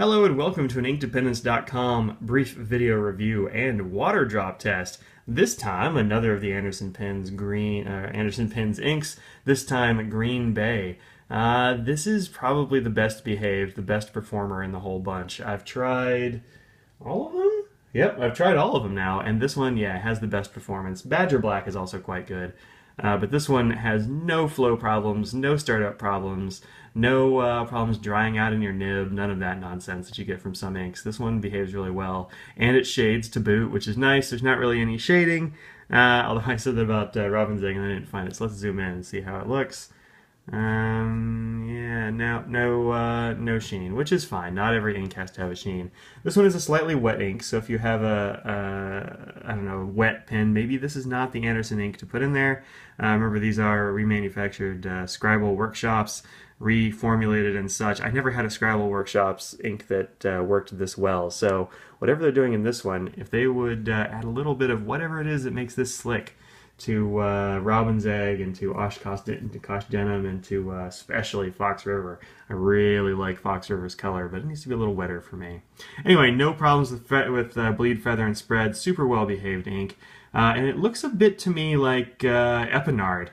Hello and welcome to an InkDependence.com brief video review and water drop test. This time, another of the Anderson Pens inks. This time, Green Bay. This is probably the best behaved, the best performer in the whole bunch. I've tried all of them. Yep, I've tried all of them now, and this one, yeah, has the best performance. Badger Black is also quite good. But this one has no flow problems, no startup problems, no problems drying out in your nib, none of that nonsense that you get from some inks. This one behaves really well, and it shades to boot, which is nice. There's not really any shading, although I said that about Robin's egg and I didn't find it, so let's zoom in and see how it looks. Yeah, no sheen, which is fine. Not every ink has to have a sheen. This one is a slightly wet ink, so if you have I don't know, wet pen, maybe this is not the Anderson ink to put in there. Remember, these are remanufactured Scribble Workshops, reformulated and such. I never had a Scribble Workshops ink that worked this well, so whatever they're doing in this one, if they would add a little bit of whatever it is that makes this slick to Robin's Egg and to Oshkosh Denim and to especially Fox River. I really like Fox River's color, but it needs to be a little wetter for me. Anyway, no problems with bleed, feather, and spread. Super well behaved ink. And it looks a bit to me like Epinard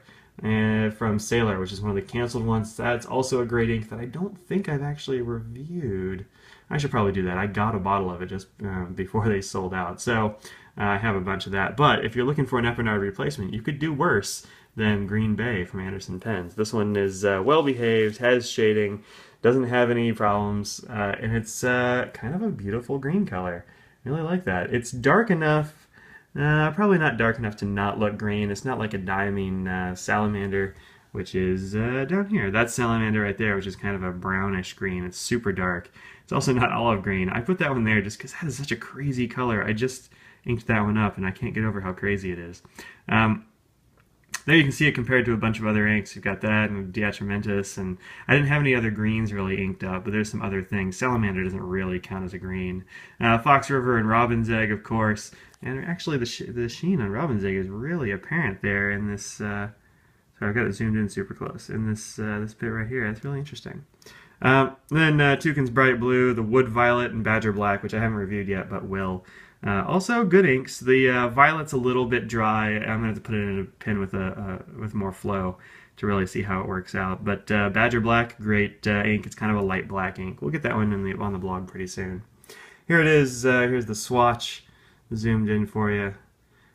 from Sailor, which is one of the canceled ones. That's also a great ink that I don't think I've actually reviewed. I should probably do that. I got a bottle of it just before they sold out. So I have a bunch of that. But if you're looking for an Epinard replacement, you could do worse than Green Bay from Anderson Pens. This one is well behaved, has shading, doesn't have any problems, and it's kind of a beautiful green color. I really like that. It's dark enough, probably not dark enough to not look green. It's not like a diamine salamander, which is down here. That's salamander right there, which is kind of a brownish green. It's super dark. It's also not olive green. I put that one there just because that is such a crazy color. I just inked that one up, and I can't get over how crazy it is. There you can see it compared to a bunch of other inks. You've got that and Diatramentis, and I didn't have any other greens really inked up, but there's some other things. Salamander doesn't really count as a green. Fox River and Robin's Egg, of course, and actually the sheen on Robin's Egg is really apparent there in this. Sorry, I've got it zoomed in super close in this this bit right here. That's really interesting. Then Toucan's Bright Blue, the Wood Violet, and Badger Black, which I haven't reviewed yet, but will. Also good inks. The Violet's a little bit dry. I'm gonna have to put it in a pen with more flow to really see how it works out. But Badger Black, great ink. It's kind of a light black ink. We'll get that one on the blog pretty soon. Here it is. Here's the swatch zoomed in for you.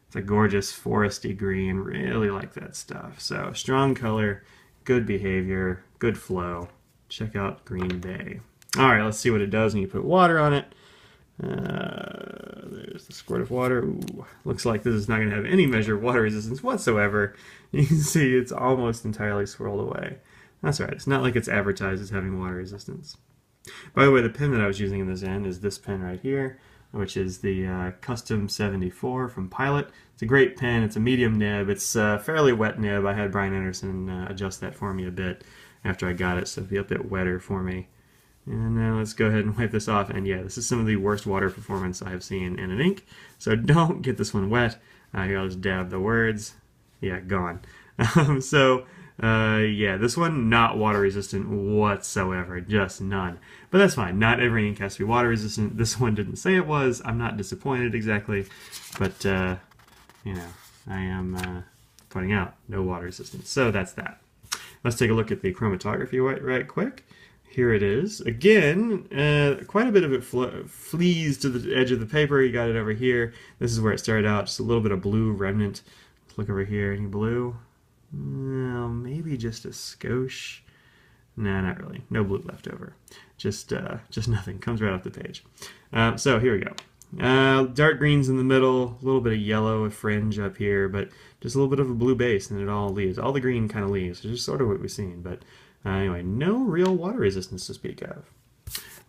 It's a gorgeous foresty green. Really like that stuff. So strong color, good behavior, good flow. Check out Green Bay. All right, let's see what it does when you put water on it. There's the squirt of water. Ooh, looks like this is not going to have any measure of water resistance whatsoever. You can see it's almost entirely swirled away. That's right. It's not like it's advertised as having water resistance. By the way, the pen that I was using in this end is this pen right here, which is the Custom 74 from Pilot. It's a great pen. It's a medium nib. It's a fairly wet nib. I had Brian Anderson adjust that for me a bit after I got it, so it'll be a bit wetter for me. And now let's go ahead and wipe this off. And yeah, this is some of the worst water performance I have seen in an ink. So don't get this one wet. Here, I'll just dab the words. Yeah, gone. Yeah, this one not water resistant whatsoever, just none. But that's fine. Not every ink has to be water resistant. This one didn't say it was. I'm not disappointed exactly, but you know, I am pointing out no water resistance. So that's that. Let's take a look at the chromatography right quick. Here it is. Again, quite a bit of it flees to the edge of the paper. You got it over here. This is where it started out. Just a little bit of blue remnant. Let's look over here. Any blue? No, maybe just a skosh. No, not really. No blue left over. Just nothing. Comes right off the page. So here we go. Dark greens in the middle. A little bit of yellow, a fringe up here, but just a little bit of a blue base, and it all leaves. All the green kind of leaves. Which is sort of what we've seen, but anyway, no real water resistance to speak of.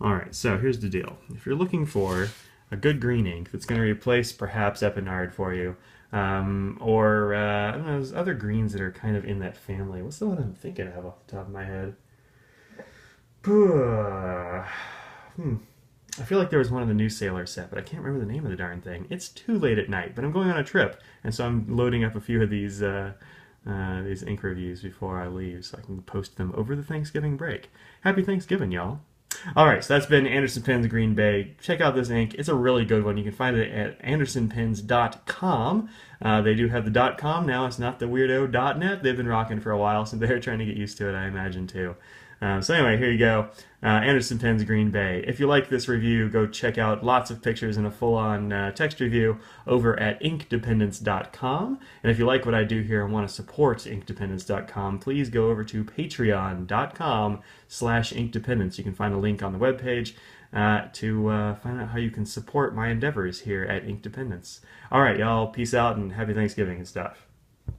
Alright, so here's the deal. If you're looking for a good green ink that's going to replace perhaps Epinard for you, or I don't know, there's other greens that are kind of in that family. What's the one I'm thinking of off the top of my head? I feel like there was one in the new Sailor set, but I can't remember the name of the darn thing. It's too late at night, but I'm going on a trip, and so I'm loading up a few of these ink reviews before I leave so I can post them over the Thanksgiving break. Happy Thanksgiving, y'all. All right, so that's been Anderson Pens Green Bay. Check out this ink. It's a really good one. You can find it at andersonpens.com. They do have the .com now. It's not the weirdo .net. They've been rocking for a while, so they're trying to get used to it, I imagine, too. So anyway, here you go. Anderson Pens Green Bay. If you like this review, go check out lots of pictures and a full-on text review over at inkdependence.com. And if you like what I do here and want to support inkdependence.com, please go over to patreon.com/inkdependence. You can find a link on the webpage to find out how you can support my endeavors here at Ink Dependence. All right, y'all. Peace out and happy Thanksgiving and stuff.